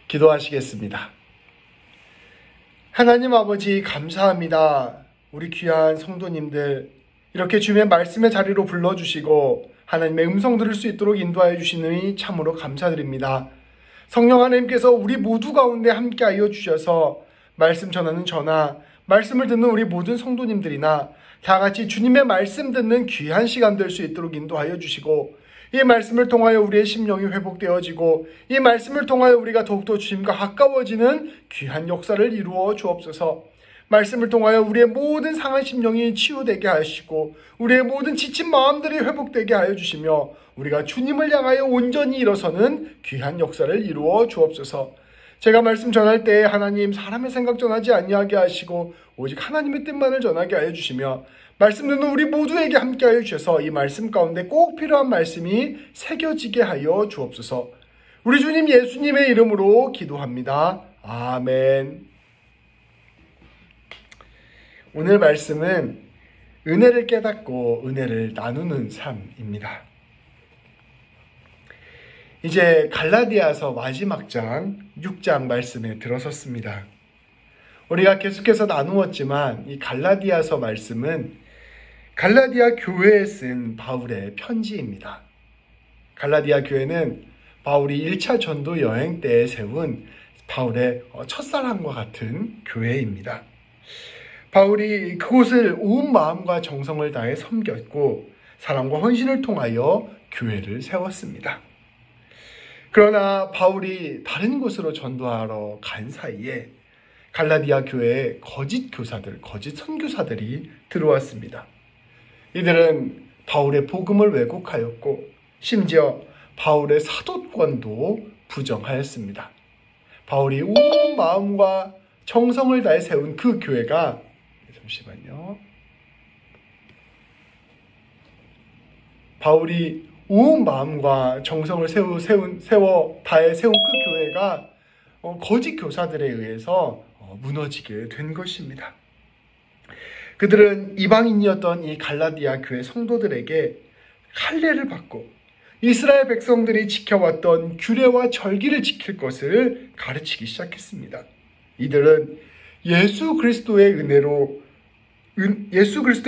기도하시겠습니다. 하나님 아버지 감사합니다. 우리 귀한 성도님들 이렇게 주님의 말씀의 자리로 불러주시고 하나님의 음성 들을 수 있도록 인도하여 주시느니 참으로 감사드립니다. 성령 하나님께서 우리 모두 가운데 함께하여 주셔서 말씀 전하는 저나 말씀을 듣는 우리 모든 성도님들이나 다 같이 주님의 말씀 듣는 귀한 시간 될 수 있도록 인도하여 주시고 이 말씀을 통하여 우리의 심령이 회복되어지고 이 말씀을 통하여 우리가 더욱더 주님과 가까워지는 귀한 역사를 이루어 주옵소서. 말씀을 통하여 우리의 모든 상한 심령이 치유되게 하시고 우리의 모든 지친 마음들이 회복되게 하여 주시며 우리가 주님을 향하여 온전히 일어서는 귀한 역사를 이루어 주옵소서. 제가 말씀 전할 때 하나님 사람의 생각 전하지 아니하게 하시고 오직 하나님의 뜻만을 전하게 하여 주시며 말씀 듣는 우리 모두에게 함께하여 주셔서 이 말씀 가운데 꼭 필요한 말씀이 새겨지게 하여 주옵소서. 우리 주님 예수님의 이름으로 기도합니다. 아멘. 오늘 말씀은 은혜를 깨닫고 은혜를 나누는 삶입니다. 이제 갈라디아서 마지막 장 6장 말씀에 들어섰습니다. 우리가 계속해서 나누었지만 이 갈라디아서 말씀은 갈라디아 교회에 쓴 바울의 편지입니다. 갈라디아 교회는 바울이 1차 전도 여행 때 세운 바울의 첫사랑과 같은 교회입니다. 바울이 그곳을 온 마음과 정성을 다해 섬겼고 사랑과 헌신을 통하여 교회를 세웠습니다. 그러나 바울이 다른 곳으로 전도하러 간 사이에 갈라디아 교회에 거짓 교사들, 거짓 선교사들이 들어왔습니다. 이들은 바울의 복음을 왜곡하였고 심지어 바울의 사도권도 부정하였습니다. 바울이 온 마음과 정성을 다해 세운 그 교회가 바울이 온 마음과 정성을 다해 세운 그 교회가 거짓 교사들에 의해서 무너지게 된 것입니다. 그들은 이방인이었던 이 갈라디아 교회 성도들에게 할례를 받고 이스라엘 백성들이 지켜왔던 규례와 절기를 지킬 것을 가르치기 시작했습니다. 이들은 예수 그리스도의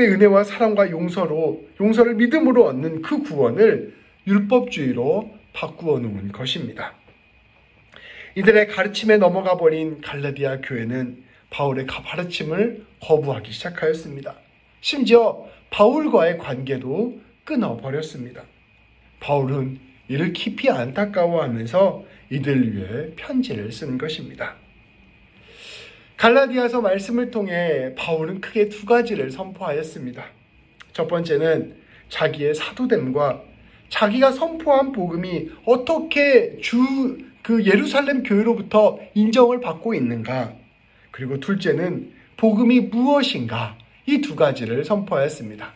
은혜와 사랑과 용서를 믿음으로 얻는 그 구원을 율법주의로 바꾸어 놓은 것입니다. 이들의 가르침에 넘어가 버린 갈라디아 교회는 바울의 가르침을 거부하기 시작하였습니다. 심지어 바울과의 관계도 끊어버렸습니다. 바울은 이를 깊이 안타까워하면서 이들 위해 편지를 쓴 것입니다. 갈라디아서 말씀을 통해 바울은 크게 두 가지를 선포하였습니다. 첫 번째는 자기의 사도됨과 자기가 선포한 복음이 어떻게 예루살렘 교회로부터 인정을 받고 있는가, 그리고 둘째는 복음이 무엇인가, 이 두 가지를 선포하였습니다.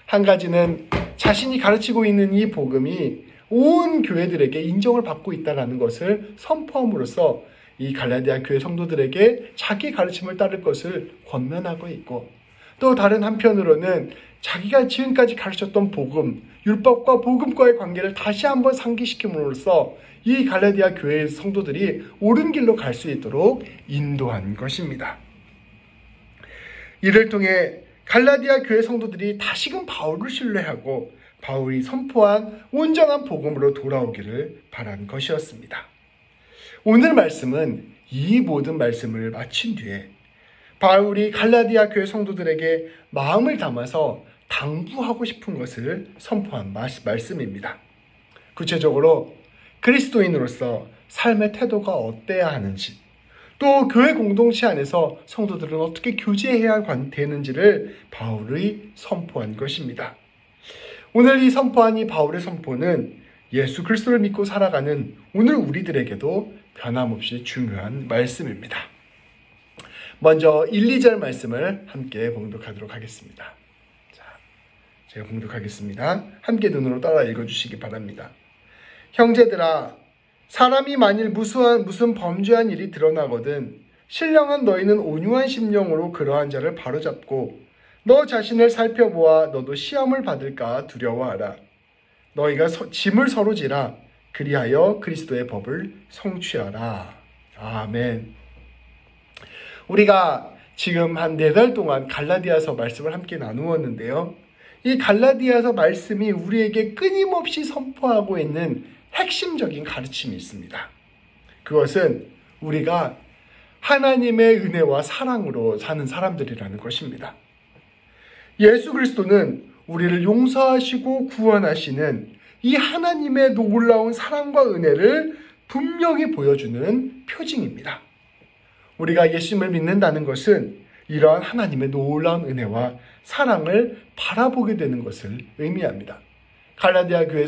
한 가지는 자신이 가르치고 있는 이 복음이 온 교회들에게 인정을 받고 있다는 것을 선포함으로써 이 갈라디아 교회 성도들에게 자기 가르침을 따를 것을 권면하고 있고, 또 다른 한편으로는 자기가 지금까지 가르쳤던 복음, 율법과 복음과의 관계를 다시 한번 상기시킴으로써 이 갈라디아 교회의 성도들이 옳은 길로 갈 수 있도록 인도한 것입니다. 이를 통해 갈라디아 교회 성도들이 다시금 바울을 신뢰하고 바울이 선포한 온전한 복음으로 돌아오기를 바란 것이었습니다. 오늘 말씀은 이 모든 말씀을 마친 뒤에 바울이 갈라디아 교회 성도들에게 마음을 담아서 당부하고 싶은 것을 선포한 말씀입니다. 구체적으로 그리스도인으로서 삶의 태도가 어때야 하는지, 또 교회 공동체 안에서 성도들은 어떻게 교제해야 되는지를 바울이 선포한 것입니다. 오늘 이 선포한 이 바울의 선포는 예수 그리스도를 믿고 살아가는 오늘 우리들에게도 변함없이 중요한 말씀입니다. 먼저 1, 2절 말씀을 함께 봉독하도록 하겠습니다. 자, 제가 봉독하겠습니다. 함께 눈으로 따라 읽어주시기 바랍니다. 형제들아, 사람이 만일 무슨 범죄한 일이 드러나거든 신령한 너희는 온유한 심령으로 그러한 자를 바로잡고 너 자신을 살펴보아 너도 시험을 받을까 두려워하라. 너희가 짐을 서로 지라. 그리하여 그리스도의 법을 성취하라. 아멘. 우리가 지금 한 4달 동안 갈라디아서 말씀을 함께 나누었는데요. 이 갈라디아서 말씀이 우리에게 끊임없이 선포하고 있는 핵심적인 가르침이 있습니다. 그것은 우리가 하나님의 은혜와 사랑으로 사는 사람들이라는 것입니다. 예수 그리스도는 우리를 용서하시고 구원하시는 이 하나님의 놀라운 사랑과 은혜를 분명히 보여주는 표징입니다. 우리가 예수님을 믿는다는 것은 이러한 하나님의 놀라운 은혜와 사랑을 바라보게 되는 것을 의미합니다. 갈라디아 교회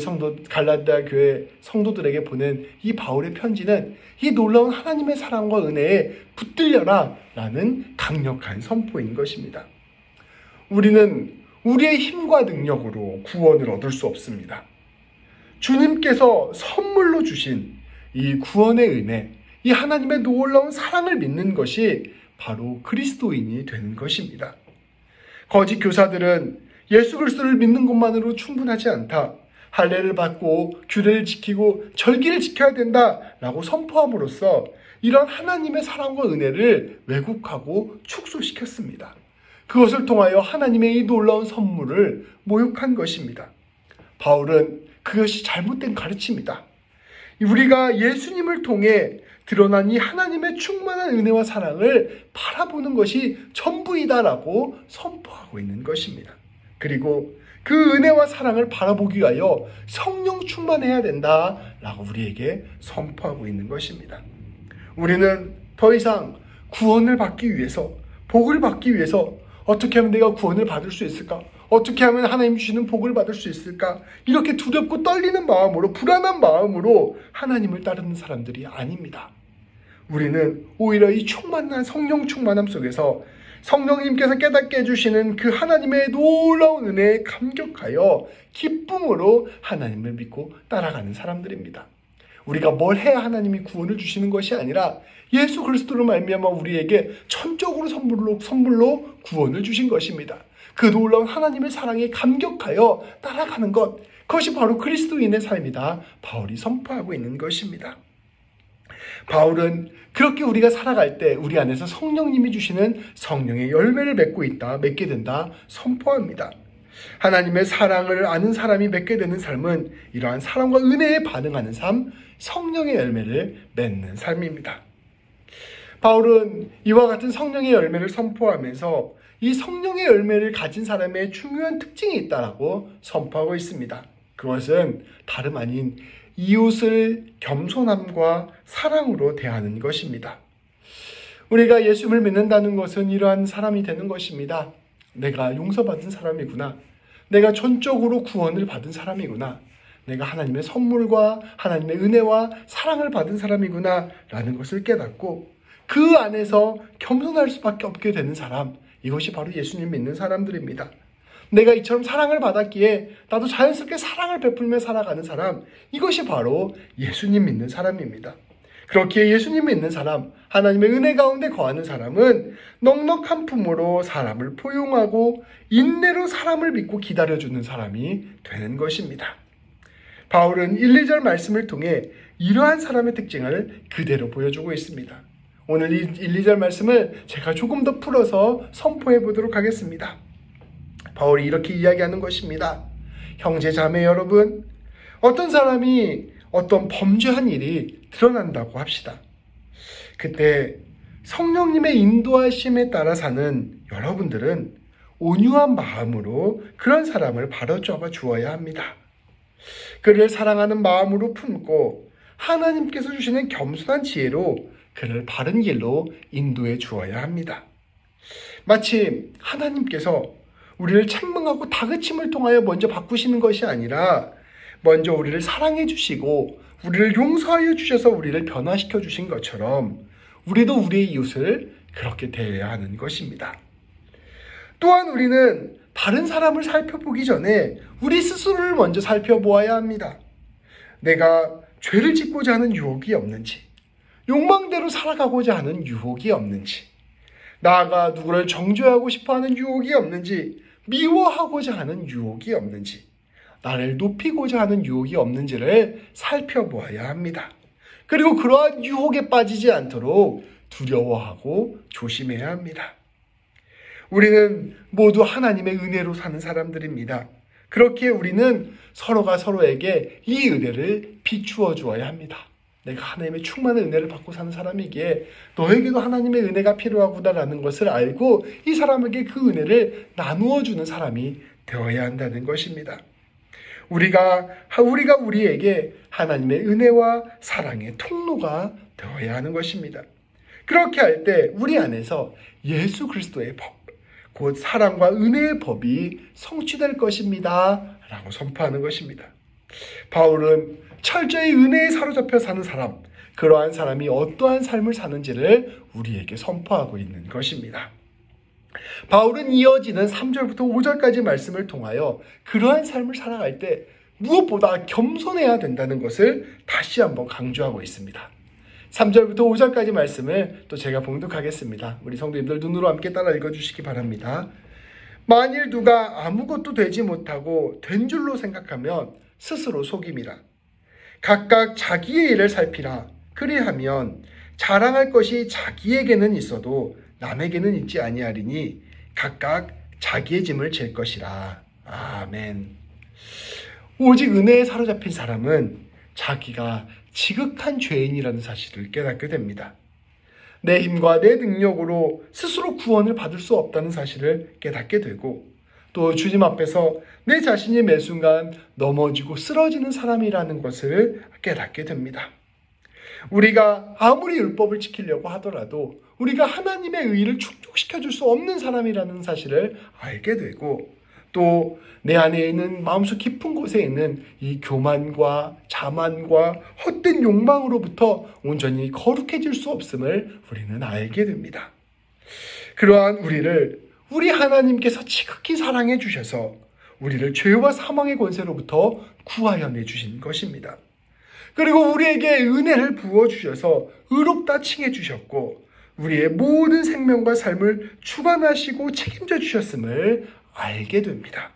성도들에게 보낸 이 바울의 편지는 이 놀라운 하나님의 사랑과 은혜에 붙들려라 라는 강력한 선포인 것입니다. 우리는 우리의 힘과 능력으로 구원을 얻을 수 없습니다. 주님께서 선물로 주신 이 구원의 은혜, 이 하나님의 놀라운 사랑을 믿는 것이 바로 그리스도인이 되는 것입니다. 거짓 교사들은 예수 그리스도를 믿는 것만으로 충분하지 않다. 할례를 받고 규례를 지키고 절기를 지켜야 된다라고 선포함으로써 이런 하나님의 사랑과 은혜를 왜곡하고 축소시켰습니다. 그것을 통하여 하나님의 이 놀라운 선물을 모욕한 것입니다. 바울은 그것이 잘못된 가르침이다. 우리가 예수님을 통해 드러난 이 하나님의 충만한 은혜와 사랑을 바라보는 것이 전부이다라고 선포하고 있는 것입니다. 그리고 그 은혜와 사랑을 바라보기 위하여 성령 충만해야 된다라고 우리에게 선포하고 있는 것입니다. 우리는 더 이상 구원을 받기 위해서, 복을 받기 위해서 어떻게 하면 내가 구원을 받을 수 있을까? 어떻게 하면 하나님 주시는 복을 받을 수 있을까? 이렇게 두렵고 떨리는 마음으로, 불안한 마음으로 하나님을 따르는 사람들이 아닙니다. 우리는 오히려 이 충만한 성령 충만함 속에서 성령님께서 깨닫게 해주시는 그 하나님의 놀라운 은혜에 감격하여 기쁨으로 하나님을 믿고 따라가는 사람들입니다. 우리가 뭘 해야 하나님이 구원을 주시는 것이 아니라 예수 그리스도로 말미암아 우리에게 전적으로 선물로 구원을 주신 것입니다. 그 놀라운 하나님의 사랑에 감격하여 따라가는 것, 그것이 바로 그리스도인의 삶이다. 바울이 선포하고 있는 것입니다. 바울은 그렇게 우리가 살아갈 때 우리 안에서 성령님이 주시는 성령의 열매를 맺게 된다 선포합니다. 하나님의 사랑을 아는 사람이 맺게 되는 삶은 이러한 사랑과 은혜에 반응하는 삶, 성령의 열매를 맺는 삶입니다. 바울은 이와 같은 성령의 열매를 선포하면서 이 성령의 열매를 가진 사람의 중요한 특징이 있다라고 선포하고 있습니다. 그것은 다름 아닌 이웃을 겸손함과 사랑으로 대하는 것입니다. 우리가 예수님을 믿는다는 것은 이러한 사람이 되는 것입니다. 내가 용서받은 사람이구나. 내가 전적으로 구원을 받은 사람이구나. 내가 하나님의 선물과 하나님의 은혜와 사랑을 받은 사람이구나 라는 것을 깨닫고 그 안에서 겸손할 수밖에 없게 되는 사람, 이것이 바로 예수님 믿는 사람들입니다. 내가 이처럼 사랑을 받았기에 나도 자연스럽게 사랑을 베풀며 살아가는 사람, 이것이 바로 예수님 믿는 사람입니다. 그렇기에 예수님 믿는 사람, 하나님의 은혜 가운데 거하는 사람은 넉넉한 품으로 사람을 포용하고 인내로 사람을 믿고 기다려주는 사람이 되는 것입니다. 바울은 1, 2절 말씀을 통해 이러한 사람의 특징을 그대로 보여주고 있습니다. 오늘 이 1, 2절 말씀을 제가 조금 더 풀어서 선포해 보도록 하겠습니다. 바울이 이렇게 이야기하는 것입니다. 형제 자매 여러분, 어떤 사람이 어떤 범죄한 일이 드러난다고 합시다. 그때 성령님의 인도하심에 따라 사는 여러분들은 온유한 마음으로 그런 사람을 바로잡아 주어야 합니다. 그를 사랑하는 마음으로 품고 하나님께서 주시는 겸손한 지혜로 그를 바른 길로 인도해 주어야 합니다. 마치 하나님께서 우리를 책망하고 다그침을 통하여 먼저 바꾸시는 것이 아니라 먼저 우리를 사랑해 주시고 우리를 용서하여 주셔서 우리를 변화시켜 주신 것처럼 우리도 우리의 이웃을 그렇게 대해야 하는 것입니다. 또한 우리는 다른 사람을 살펴보기 전에 우리 스스로를 먼저 살펴보아야 합니다. 내가 죄를 짓고자 하는 유혹이 없는지, 욕망대로 살아가고자 하는 유혹이 없는지, 나아가 누구를 정죄하고 싶어하는 유혹이 없는지, 미워하고자 하는 유혹이 없는지, 나를 높이고자 하는 유혹이 없는지를 살펴보아야 합니다. 그리고 그러한 유혹에 빠지지 않도록 두려워하고 조심해야 합니다. 우리는 모두 하나님의 은혜로 사는 사람들입니다. 그렇기에 우리는 서로가 서로에게 이 은혜를 비추어 주어야 합니다. 내가 하나님의 충만한 은혜를 받고 사는 사람이기에 너에게도 하나님의 은혜가 필요하구나라는 것을 알고 이 사람에게 그 은혜를 나누어 주는 사람이 되어야 한다는 것입니다. 우리가 우리에게 하나님의 은혜와 사랑의 통로가 되어야 하는 것입니다. 그렇게 할 때 우리 안에서 예수 그리스도의 법, 곧 사랑과 은혜의 법이 성취될 것입니다 라고 선포하는 것입니다. 바울은 철저히 은혜에 사로잡혀 사는 사람, 그러한 사람이 어떠한 삶을 사는지를 우리에게 선포하고 있는 것입니다. 바울은 이어지는 3절부터 5절까지 말씀을 통하여 그러한 삶을 살아갈 때 무엇보다 겸손해야 된다는 것을 다시 한번 강조하고 있습니다. 3절부터 5절까지 말씀을 또 제가 봉독하겠습니다. 우리 성도님들 눈으로 함께 따라 읽어주시기 바랍니다. 만일 누가 아무것도 되지 못하고 된 줄로 생각하면 스스로 속임이라. 각각 자기의 일을 살피라. 그리하면 자랑할 것이 자기에게는 있어도 남에게는 있지 아니하리니 각각 자기의 짐을 질 것이라. 아멘. 오직 은혜에 사로잡힌 사람은 자기가 지극한 죄인이라는 사실을 깨닫게 됩니다. 내 힘과 내 능력으로 스스로 구원을 받을 수 없다는 사실을 깨닫게 되고 또 주님 앞에서 내 자신이 매 순간 넘어지고 쓰러지는 사람이라는 것을 깨닫게 됩니다. 우리가 아무리 율법을 지키려고 하더라도 우리가 하나님의 의의를 충족시켜 줄 수 없는 사람이라는 사실을 알게 되고 또 내 안에 있는 마음속 깊은 곳에 있는 이 교만과 자만과 헛된 욕망으로부터 온전히 거룩해질 수 없음을 우리는 알게 됩니다. 그러한 우리를 우리 하나님께서 지극히 사랑해 주셔서 우리를 죄와 사망의 권세로부터 구하여 내주신 것입니다. 그리고 우리에게 은혜를 부어주셔서 의롭다 칭해 주셨고 우리의 모든 생명과 삶을 주관하시고 책임져 주셨음을 알게 됩니다.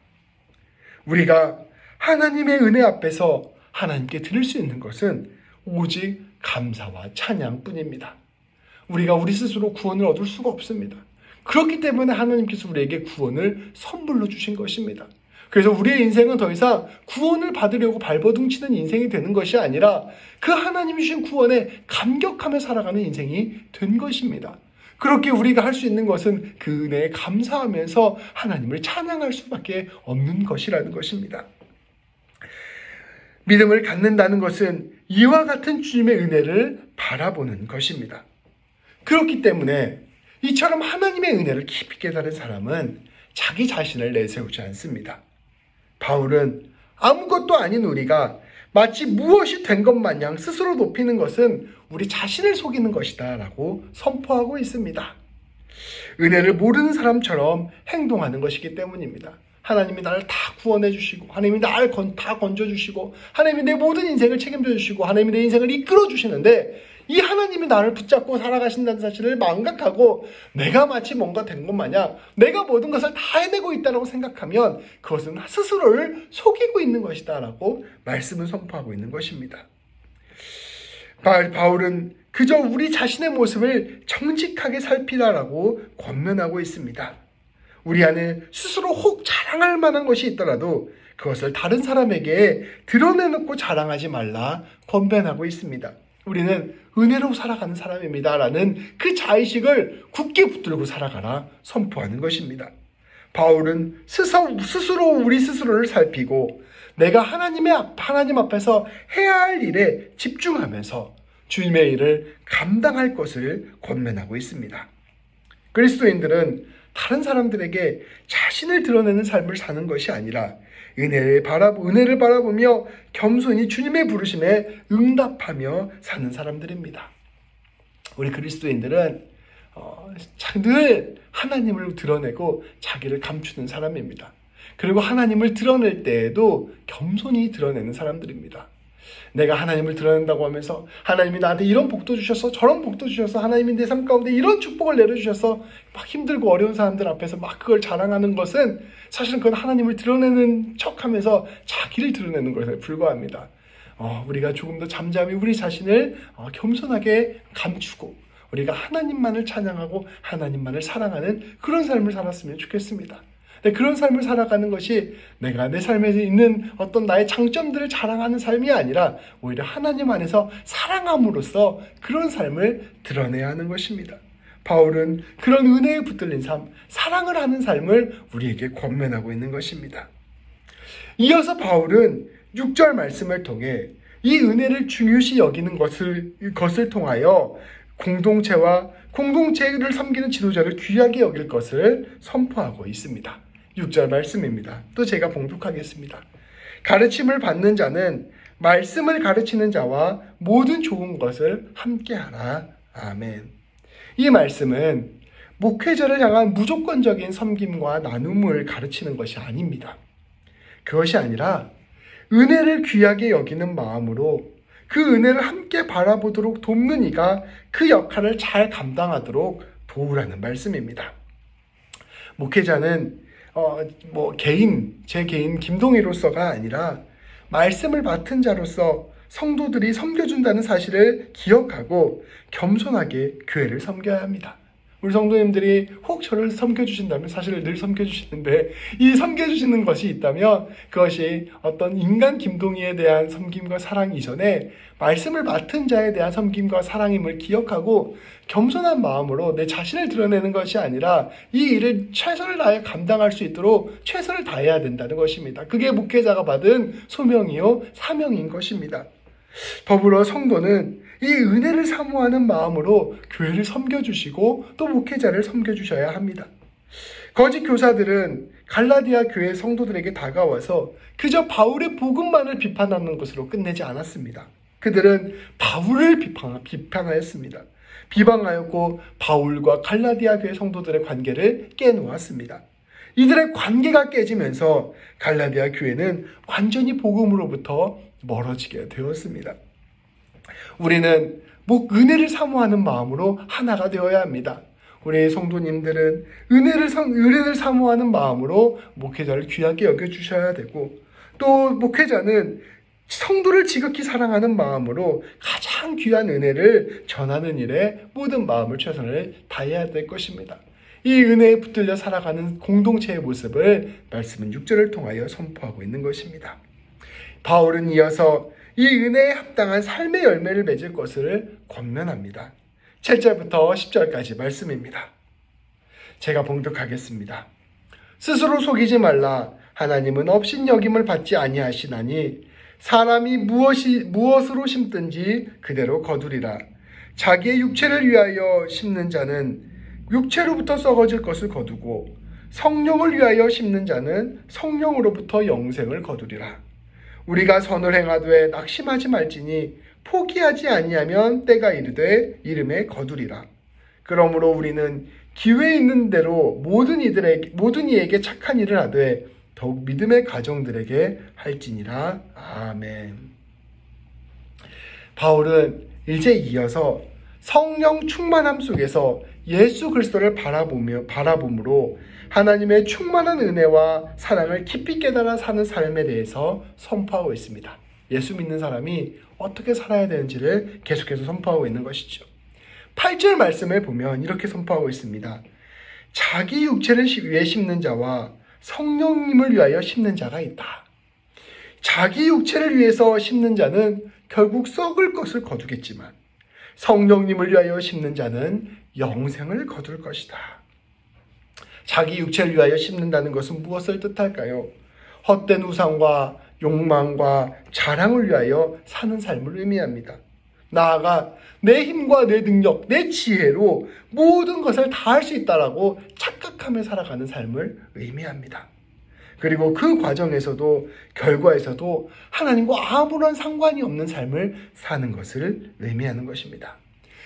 우리가 하나님의 은혜 앞에서 하나님께 드릴 수 있는 것은 오직 감사와 찬양뿐입니다. 우리가 우리 스스로 구원을 얻을 수가 없습니다. 그렇기 때문에 하나님께서 우리에게 구원을 선물로 주신 것입니다. 그래서 우리의 인생은 더 이상 구원을 받으려고 발버둥치는 인생이 되는 것이 아니라 그 하나님이 주신 구원에 감격하며 살아가는 인생이 된 것입니다. 그렇게 우리가 할 수 있는 것은 그 은혜에 감사하면서 하나님을 찬양할 수밖에 없는 것이라는 것입니다. 믿음을 갖는다는 것은 이와 같은 주님의 은혜를 바라보는 것입니다. 그렇기 때문에 이처럼 하나님의 은혜를 깊이 깨달은 사람은 자기 자신을 내세우지 않습니다. 바울은 아무것도 아닌 우리가 마치 무엇이 된 것 마냥 스스로 높이는 것은 우리 자신을 속이는 것이다 라고 선포하고 있습니다. 은혜를 모르는 사람처럼 행동하는 것이기 때문입니다. 하나님이 나를 다 구원해 주시고 하나님이 나를 다 건져 주시고 하나님이 내 모든 인생을 책임져 주시고 하나님이 내 인생을 이끌어 주시는데 이 하나님이 나를 붙잡고 살아가신다는 사실을 망각하고 내가 마치 뭔가 된 것 마냥 내가 모든 것을 다 해내고 있다고 생각하면 그것은 스스로를 속이고 있는 것이다 라고 말씀을 선포하고 있는 것입니다. 바울은 그저 우리 자신의 모습을 정직하게 살피라라고 권면하고 있습니다. 우리 안에 스스로 혹 자랑할 만한 것이 있더라도 그것을 다른 사람에게 드러내놓고 자랑하지 말라 권면하고 있습니다. 우리는 은혜로 살아가는 사람입니다 라는 그 자의식을 굳게 붙들고 살아가라 선포하는 것입니다. 바울은 스스로 우리 스스로를 살피고 내가 하나님 앞에서 해야 할 일에 집중하면서 주님의 일을 감당할 것을 권면하고 있습니다. 그리스도인들은 다른 사람들에게 자신을 드러내는 삶을 사는 것이 아니라 은혜를 바라보며 겸손히 주님의 부르심에 응답하며 사는 사람들입니다. 우리 그리스도인들은 늘 하나님을 드러내고 자기를 감추는 사람입니다. 그리고 하나님을 드러낼 때에도 겸손히 드러내는 사람들입니다. 내가 하나님을 드러낸다고 하면서 하나님이 나한테 이런 복도 주셔서 저런 복도 주셔서 하나님이 내 삶 가운데 이런 축복을 내려주셔서 막 힘들고 어려운 사람들 앞에서 막 그걸 자랑하는 것은 사실은 그건 하나님을 드러내는 척하면서 자기를 드러내는 것에 불과합니다. 우리가 조금 더 잠잠히 우리 자신을 겸손하게 감추고 우리가 하나님만을 찬양하고 하나님만을 사랑하는 그런 삶을 살았으면 좋겠습니다. 그런 삶을 살아가는 것이 내가 내 삶에 있는 어떤 나의 장점들을 자랑하는 삶이 아니라 오히려 하나님 안에서 사랑함으로써 그런 삶을 드러내야 하는 것입니다. 바울은 그런 은혜에 붙들린 삶, 사랑을 하는 삶을 우리에게 권면하고 있는 것입니다. 이어서 바울은 6절 말씀을 통해 이 은혜를 중요시 여기는 것을 통하여 공동체를 섬기는 지도자를 귀하게 여길 것을 선포하고 있습니다. 6절 말씀입니다. 또 제가 봉독하겠습니다. 가르침을 받는 자는 말씀을 가르치는 자와 모든 좋은 것을 함께하라. 아멘. 이 말씀은 목회자를 향한 무조건적인 섬김과 나눔을 가르치는 것이 아닙니다. 그것이 아니라 은혜를 귀하게 여기는 마음으로 그 은혜를 함께 바라보도록 돕는 이가 그 역할을 잘 감당하도록 도우라는 말씀입니다. 목회자는 제 개인 김동희로서가 아니라 말씀을 맡은 자로서 성도들이 섬겨준다는 사실을 기억하고 겸손하게 교회를 섬겨야 합니다. 우리 성도님들이 혹 저를 섬겨주신다면 사실 늘 섬겨주시는데 이 섬겨주시는 것이 있다면 그것이 어떤 인간 김동희에 대한 섬김과 사랑 이전에 말씀을 맡은 자에 대한 섬김과 사랑임을 기억하고 겸손한 마음으로 내 자신을 드러내는 것이 아니라 이 일을 최선을 다해 감당할 수 있도록 최선을 다해야 된다는 것입니다. 그게 목회자가 받은 소명이요 사명인 것입니다. 더불어 성도는 이 은혜를 사모하는 마음으로 교회를 섬겨주시고 또 목회자를 섬겨주셔야 합니다. 거짓 교사들은 갈라디아 교회 성도들에게 다가와서 그저 바울의 복음만을 비판하는 것으로 끝내지 않았습니다. 그들은 바울을 비판하였습니다. 비방하였고 바울과 갈라디아 교회 성도들의 관계를 깨놓았습니다. 이들의 관계가 깨지면서 갈라디아 교회는 완전히 복음으로부터 멀어지게 되었습니다. 우리는 은혜를 사모하는 마음으로 하나가 되어야 합니다. 우리 성도님들은 은혜를 사모하는 마음으로 목회자를 귀하게 여겨주셔야 되고 또 목회자는 성도를 지극히 사랑하는 마음으로 가장 귀한 은혜를 전하는 일에 모든 마음을 최선을 다해야 될 것입니다. 이 은혜에 붙들려 살아가는 공동체의 모습을 말씀은 6절을 통하여 선포하고 있는 것입니다. 바울은 이어서 이 은혜에 합당한 삶의 열매를 맺을 것을 권면합니다. 7절부터 10절까지 말씀입니다. 제가 봉독하겠습니다. 스스로 속이지 말라. 하나님은 업신여김을 받지 아니하시나니 사람이 무엇으로 심든지 그대로 거두리라. 자기의 육체를 위하여 심는 자는 육체로부터 썩어질 것을 거두고 성령을 위하여 심는 자는 성령으로부터 영생을 거두리라. 우리가 선을 행하되 낙심하지 말지니 포기하지 아니하면 때가 이르되 이름에 거두리라. 그러므로 우리는 기회 있는 대로 모든 이에게 착한 일을 하되 더욱 믿음의 가정들에게 할지니라. 아멘. 바울은 이제 이어서 성령 충만함 속에서 예수 그리스도를 바라봄으로 하나님의 충만한 은혜와 사랑을 깊이 깨달아 사는 삶에 대해서 선포하고 있습니다. 예수 믿는 사람이 어떻게 살아야 되는지를 계속해서 선포하고 있는 것이죠. 8절 말씀을 보면 이렇게 선포하고 있습니다. 자기 육체를 위해 심는 자와 성령님을 위하여 심는 자가 있다. 자기 육체를 위해서 심는 자는 결국 썩을 것을 거두겠지만 성령님을 위하여 심는 자는 영생을 거둘 것이다. 자기 육체를 위하여 심는다는 것은 무엇을 뜻할까요? 헛된 우상과 욕망과 자랑을 위하여 사는 삶을 의미합니다. 나아가 내 힘과 내 능력, 내 지혜로 모든 것을 다 할 수 있다라고 착각하며 살아가는 삶을 의미합니다. 그리고 그 과정에서도 결과에서도 하나님과 아무런 상관이 없는 삶을 사는 것을 의미하는 것입니다.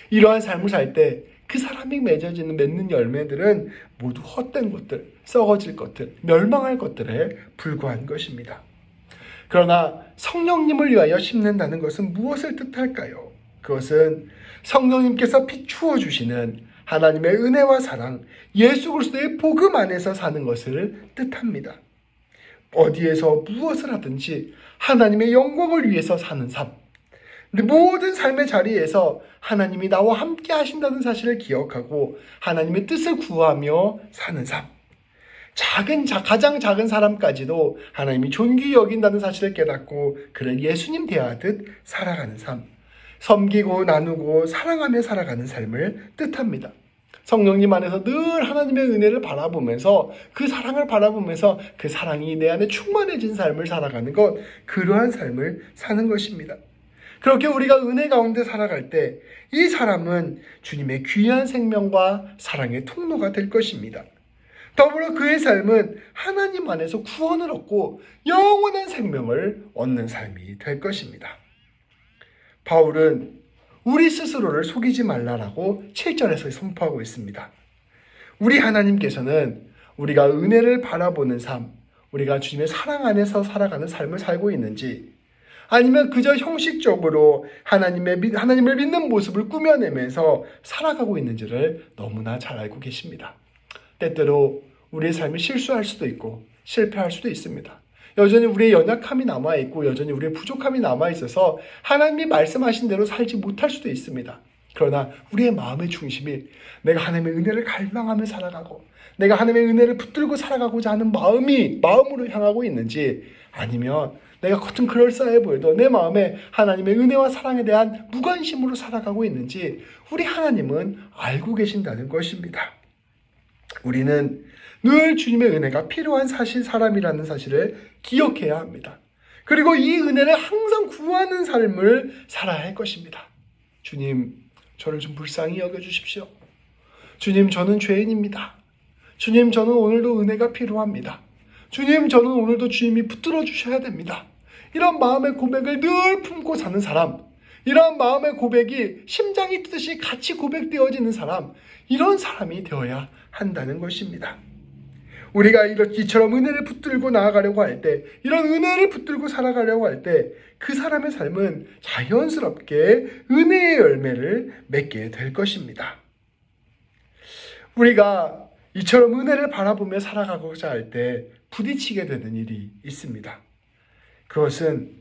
이러한 삶을 살 때 그 사람이 맺는 열매들은 모두 헛된 것들, 썩어질 것들, 멸망할 것들에 불과한 것입니다. 그러나 성령님을 위하여 심는다는 것은 무엇을 뜻할까요? 그것은 성령님께서 비추어 주시는 하나님의 은혜와 사랑, 예수 그리스도의 복음 안에서 사는 것을 뜻합니다. 어디에서 무엇을 하든지 하나님의 영광을 위해서 사는 삶. 모든 삶의 자리에서 하나님이 나와 함께 하신다는 사실을 기억하고 하나님의 뜻을 구하며 사는 삶. 가장 작은 사람까지도 하나님이 존귀히 여긴다는 사실을 깨닫고 그를 예수님 대하듯 살아가는 삶. 섬기고 나누고 사랑하며 살아가는 삶을 뜻합니다. 성령님 안에서 늘 하나님의 은혜를 바라보면서 그 사랑을 바라보면서 그 사랑이 내 안에 충만해진 삶을 살아가는 것, 그러한 삶을 사는 것입니다. 그렇게 우리가 은혜 가운데 살아갈 때 이 사람은 주님의 귀한 생명과 사랑의 통로가 될 것입니다. 더불어 그의 삶은 하나님 안에서 구원을 얻고 영원한 생명을 얻는 삶이 될 것입니다. 바울은 우리 스스로를 속이지 말라라고 7절에서 선포하고 있습니다. 우리 하나님께서는 우리가 은혜를 바라보는 삶, 우리가 주님의 사랑 안에서 살아가는 삶을 살고 있는지, 아니면 그저 형식적으로 하나님을 믿는 모습을 꾸며내면서 살아가고 있는지를 너무나 잘 알고 계십니다. 때때로 우리의 삶이 실수할 수도 있고 실패할 수도 있습니다. 여전히 우리의 연약함이 남아있고 여전히 우리의 부족함이 남아있어서 하나님이 말씀하신 대로 살지 못할 수도 있습니다. 그러나 우리의 마음의 중심이 내가 하나님의 은혜를 갈망하며 살아가고 내가 하나님의 은혜를 붙들고 살아가고자 하는 마음으로 향하고 있는지, 아니면 내가 겉은 그럴싸해 보여도 내 마음에 하나님의 은혜와 사랑에 대한 무관심으로 살아가고 있는지 우리 하나님은 알고 계신다는 것입니다. 우리는 늘 주님의 은혜가 필요한 사람이라는 사실을 기억해야 합니다. 그리고 이 은혜를 항상 구하는 삶을 살아야 할 것입니다. 주님, 저를 좀 불쌍히 여겨주십시오. 주님, 저는 죄인입니다. 주님, 저는 오늘도 은혜가 필요합니다. 주님, 저는 오늘도 주님이 붙들어 주셔야 됩니다. 이런 마음의 고백을 늘 품고 사는 사람, 이런 마음의 고백이 심장이 뛰듯이 같이 고백되어지는 사람, 이런 사람이 되어야 한다는 것입니다. 우리가 이처럼 은혜를 붙들고 나아가려고 할 때, 이런 은혜를 붙들고 살아가려고 할 때 그 사람의 삶은 자연스럽게 은혜의 열매를 맺게 될 것입니다. 우리가 이처럼 은혜를 바라보며 살아가고자 할 때 부딪히게 되는 일이 있습니다. 그것은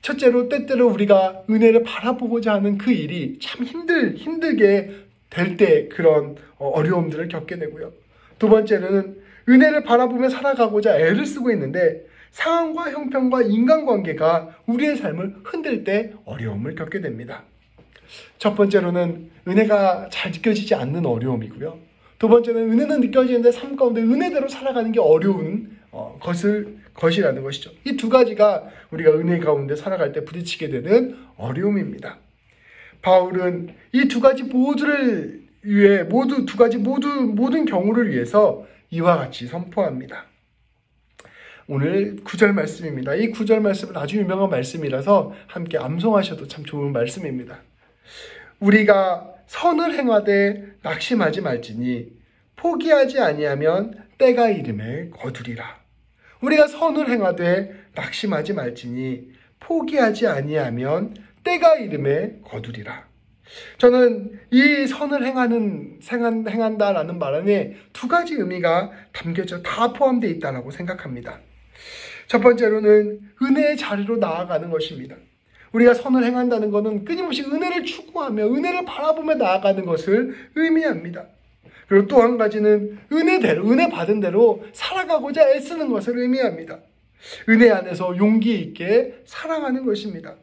첫째로 때때로 우리가 은혜를 바라보고자 하는 그 일이 참 힘들게 될 때 그런 어려움들을 겪게 되고요. 두 번째는 은혜를 바라보며 살아가고자 애를 쓰고 있는데 상황과 형편과 인간관계가 우리의 삶을 흔들 때 어려움을 겪게 됩니다. 첫 번째로는 은혜가 잘 느껴지지 않는 어려움이고요. 두 번째는 은혜는 느껴지는데 삶 가운데 은혜대로 살아가는 게 어려운 것이라는 것이죠. 이 두 가지가 우리가 은혜 가운데 살아갈 때 부딪히게 되는 어려움입니다. 바울은 이 두 가지 모든 경우를 위해서 이와 같이 선포합니다. 오늘 9절 말씀입니다. 이 9절 말씀은 아주 유명한 말씀이라서 함께 암송하셔도 참 좋은 말씀입니다. 우리가 선을 행하되 낙심하지 말지니 포기하지 아니하면 때가 이름에 거두리라. 우리가 선을 행하되 낙심하지 말지니 포기하지 아니하면 때가 이름에 거두리라. 저는 이 선을 행한다라는 말 안에 두 가지 의미가 담겨져 다 포함되어 있다고 생각합니다. 첫 번째로는 은혜의 자리로 나아가는 것입니다. 우리가 선을 행한다는 것은 끊임없이 은혜를 추구하며 은혜를 바라보며 나아가는 것을 의미합니다. 그리고 또 한 가지는 은혜 받은 대로 살아가고자 애쓰는 것을 의미합니다. 은혜 안에서 용기 있게 사랑하는 것입니다.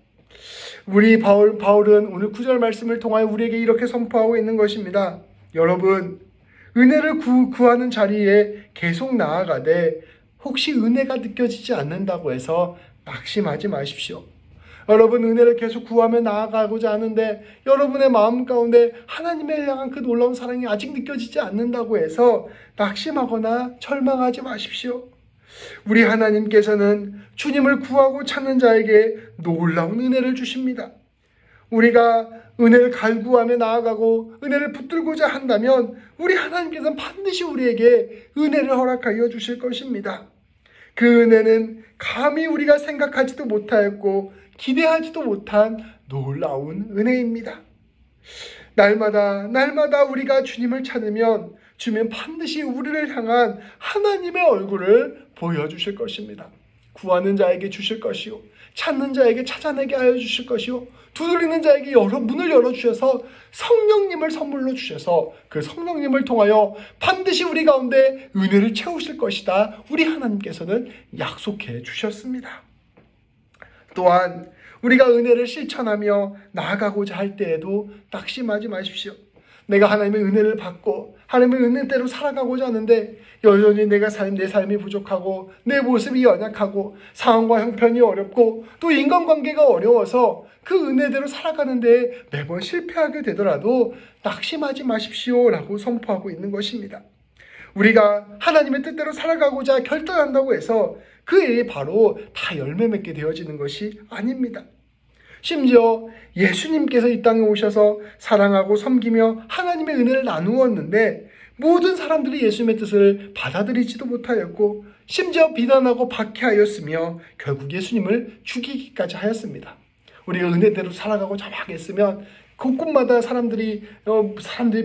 우리 바울은 오늘 9절 말씀을 통하여 우리에게 이렇게 선포하고 있는 것입니다. 여러분, 은혜를 구하는 자리에 계속 나아가되 혹시 은혜가 느껴지지 않는다고 해서 낙심하지 마십시오. 여러분, 은혜를 계속 구하며 나아가고자 하는데 여러분의 마음 가운데 하나님에 향한 그 놀라운 사랑이 아직 느껴지지 않는다고 해서 낙심하거나 절망하지 마십시오. 우리 하나님께서는 주님을 구하고 찾는 자에게 놀라운 은혜를 주십니다. 우리가 은혜를 갈구하며 나아가고 은혜를 붙들고자 한다면 우리 하나님께서는 반드시 우리에게 은혜를 허락하여 주실 것입니다. 그 은혜는 감히 우리가 생각하지도 못하였고 기대하지도 못한 놀라운 은혜입니다. 날마다 우리가 주님을 찾으면 주님은 반드시 우리를 향한 하나님의 얼굴을 보여주실 것입니다. 구하는 자에게 주실 것이요 찾는 자에게 찾아내게 하여 주실 것이요 두드리는 자에게 문을 열어주셔서 성령님을 선물로 주셔서 그 성령님을 통하여 반드시 우리 가운데 은혜를 채우실 것이다. 우리 하나님께서는 약속해 주셨습니다. 또한 우리가 은혜를 실천하며 나아가고자 할 때에도 낙심하지 마십시오. 내가 하나님의 은혜를 받고 하나님의 은혜대로 살아가고자 하는데 여전히 내 삶이 부족하고 내 모습이 연약하고 상황과 형편이 어렵고 또 인간관계가 어려워서 그 은혜대로 살아가는데 매번 실패하게 되더라도 낙심하지 마십시오라고 선포하고 있는 것입니다. 우리가 하나님의 뜻대로 살아가고자 결단한다고 해서 그 일이 바로 다 열매 맺게 되어지는 것이 아닙니다. 심지어 예수님께서 이 땅에 오셔서 사랑하고 섬기며 하나님의 은혜를 나누었는데 모든 사람들이 예수님의 뜻을 받아들이지도 못하였고 심지어 비난하고 박해하였으며 결국 예수님을 죽이기까지 하였습니다. 우리가 은혜대로 살아가고자 막 했으면 곳곳마다 사람들이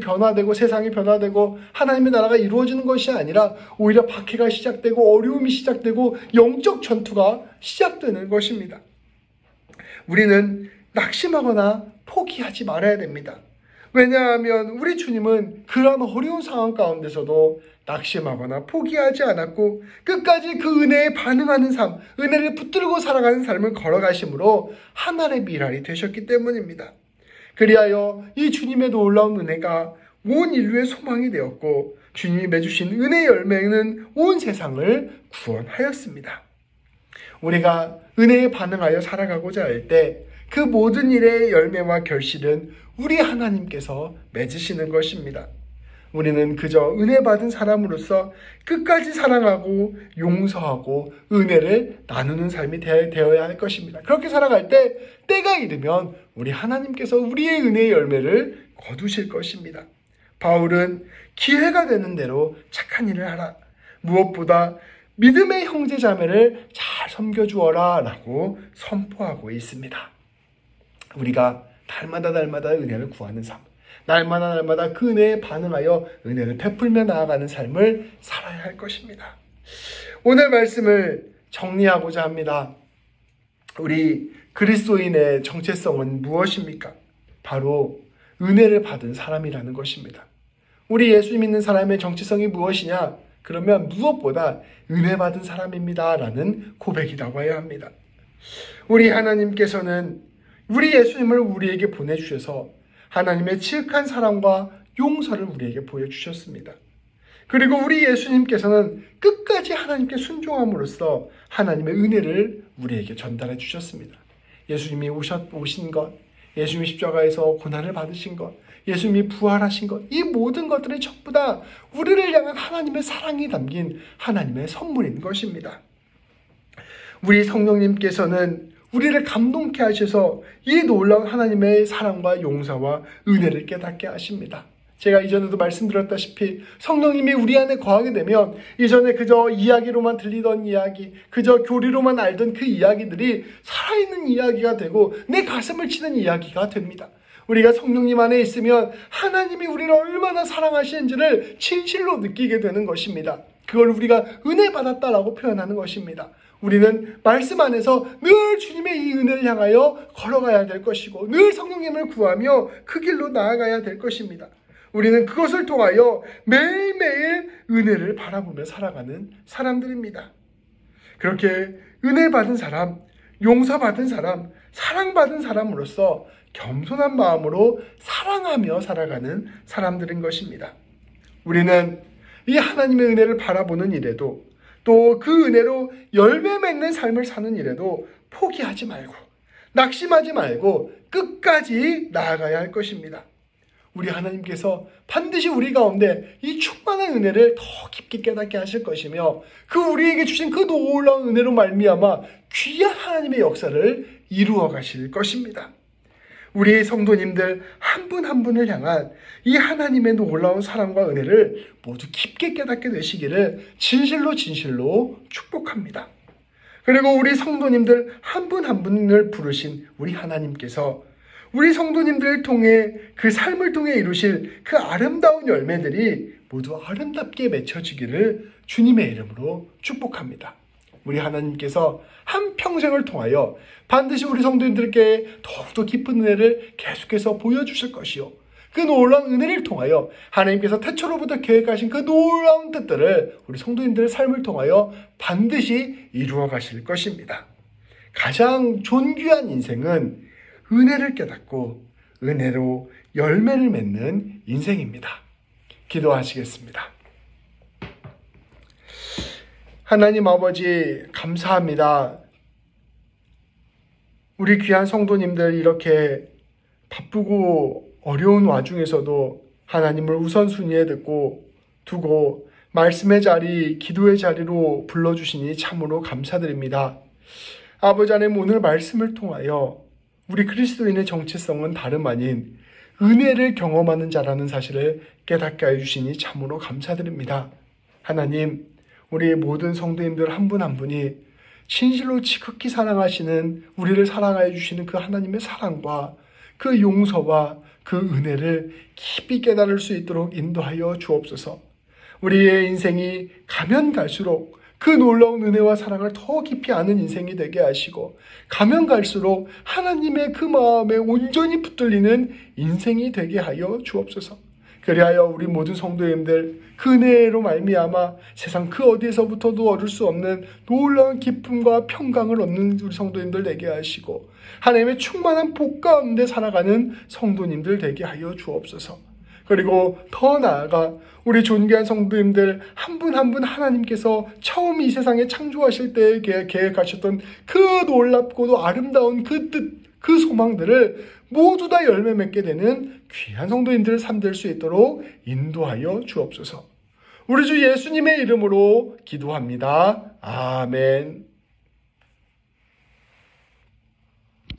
변화되고 세상이 변화되고 하나님의 나라가 이루어지는 것이 아니라 오히려 박해가 시작되고 어려움이 시작되고 영적 전투가 시작되는 것입니다. 우리는 낙심하거나 포기하지 말아야 됩니다. 왜냐하면 우리 주님은 그런 어려운 상황 가운데서도 낙심하거나 포기하지 않았고 끝까지 그 은혜에 반응하는 삶, 은혜를 붙들고 살아가는 삶을 걸어가심으로 하나님의 미랄이 되셨기 때문입니다. 그리하여 이 주님의 놀라운 은혜가 온 인류의 소망이 되었고 주님이 맺으신 은혜의 열매는 온 세상을 구원하였습니다. 우리가 은혜에 반응하여 살아가고자 할 때 그 모든 일의 열매와 결실은 우리 하나님께서 맺으시는 것입니다. 우리는 그저 은혜 받은 사람으로서 끝까지 사랑하고 용서하고 은혜를 나누는 삶이 되어야 할 것입니다. 그렇게 살아갈 때 때가 이르면 우리 하나님께서 우리의 은혜의 열매를 거두실 것입니다. 바울은 기회가 되는 대로 착한 일을 하라. 무엇보다 믿음의 형제 자매를 잘 섬겨주어라 라고 선포하고 있습니다. 우리가 날마다 은혜를 구하는 삶, 날마다 그 은혜에 반응하여 은혜를 베풀며 나아가는 삶을 살아야 할 것입니다. 오늘 말씀을 정리하고자 합니다. 우리 그리스도인의 정체성은 무엇입니까? 바로 은혜를 받은 사람이라는 것입니다. 우리 예수 믿는 사람의 정체성이 무엇이냐? 그러면 무엇보다 은혜 받은 사람입니다 라는 고백이 나와야 합니다. 우리 하나님께서는 우리 예수님을 우리에게 보내주셔서 하나님의 지극한 사랑과 용서를 우리에게 보여주셨습니다. 그리고 우리 예수님께서는 끝까지 하나님께 순종함으로써 하나님의 은혜를 우리에게 전달해 주셨습니다. 예수님이 오신 것, 예수님이 십자가에서 고난을 받으신 것, 예수님이 부활하신 것, 이 모든 것들이 전부 다 우리를 향한 하나님의 사랑이 담긴 하나님의 선물인 것입니다. 우리 성령님께서는 우리를 감동케 하셔서 이 놀라운 하나님의 사랑과 용서와 은혜를 깨닫게 하십니다. 제가 이전에도 말씀드렸다시피 성령님이 우리 안에 거하게 되면 이전에 그저 이야기로만 들리던 이야기, 그저 교리로만 알던 그 이야기들이 살아있는 이야기가 되고 내 가슴을 치는 이야기가 됩니다. 우리가 성령님 안에 있으면 하나님이 우리를 얼마나 사랑하시는지를 진실로 느끼게 되는 것입니다. 그걸 우리가 은혜 받았다라고 표현하는 것입니다. 우리는 말씀 안에서 늘 주님의 이 은혜를 향하여 걸어가야 될 것이고 늘 성령님을 구하며 그 길로 나아가야 될 것입니다. 우리는 그것을 통하여 매일매일 은혜를 바라보며 살아가는 사람들입니다. 그렇게 은혜 받은 사람, 용서받은 사람, 사랑받은 사람으로서 겸손한 마음으로 사랑하며 살아가는 사람들인 것입니다. 우리는 이 하나님의 은혜를 바라보는 일에도 또 그 은혜로 열매 맺는 삶을 사는 일에도 포기하지 말고 낙심하지 말고 끝까지 나아가야 할 것입니다. 우리 하나님께서 반드시 우리 가운데 이 충만한 은혜를 더 깊게 깨닫게 하실 것이며 그 우리에게 주신 그 놀라운 은혜로 말미암아 귀한 하나님의 역사를 이루어 가실 것입니다. 우리의 성도님들 한 분 한 분을 향한 이 하나님의 놀라운 사랑과 은혜를 모두 깊게 깨닫게 되시기를 진실로 축복합니다. 그리고 우리 성도님들 한 분 한 분을 부르신 우리 하나님께서 우리 성도님들을 통해 그 삶을 통해 이루실 그 아름다운 열매들이 모두 아름답게 맺혀지기를 주님의 이름으로 축복합니다. 우리 하나님께서 한평생을 통하여 반드시 우리 성도님들께 더욱더 깊은 은혜를 계속해서 보여주실 것이요. 그 놀라운 은혜를 통하여 하나님께서 태초로부터 계획하신 그 놀라운 뜻들을 우리 성도님들의 삶을 통하여 반드시 이루어 가실 것입니다. 가장 존귀한 인생은 은혜를 깨닫고 은혜로 열매를 맺는 인생입니다. 기도하시겠습니다. 하나님 아버지 감사합니다. 우리 귀한 성도님들 이렇게 바쁘고 어려운 와중에서도 하나님을 우선순위에 두고 말씀의 자리, 기도의 자리로 불러주시니 참으로 감사드립니다. 아버지 하나님, 오늘 말씀을 통하여 우리 그리스도인의 정체성은 다름 아닌 은혜를 경험하는 자라는 사실을 깨닫게 해주시니 참으로 감사드립니다. 하나님, 우리 모든 성도님들 한 분 한 분이 진실로 지극히 사랑하시는, 우리를 사랑하여 주시는 그 하나님의 사랑과 그 용서와 그 은혜를 깊이 깨달을 수 있도록 인도하여 주옵소서. 우리의 인생이 가면 갈수록 그 놀라운 은혜와 사랑을 더 깊이 아는 인생이 되게 하시고, 가면 갈수록 하나님의 그 마음에 온전히 붙들리는 인생이 되게 하여 주옵소서. 그리하여 우리 모든 성도님들 그 은혜로 말미암아 세상 그 어디에서부터도 얻을 수 없는 놀라운 기쁨과 평강을 얻는 우리 성도님들 되게 하시고, 하나님의 충만한 복 가운데 살아가는 성도님들 되게 하여 주옵소서. 그리고 더 나아가 우리 존귀한 성도님들 한 분 한 분 하나님께서 처음 이 세상에 창조하실 때 계획하셨던 그 놀랍고도 아름다운 그 뜻, 그 소망들을 모두 다 열매 맺게 되는 귀한 성도님들을 삼될 수 있도록 인도하여 주옵소서. 우리 주 예수님의 이름으로 기도합니다. 아멘.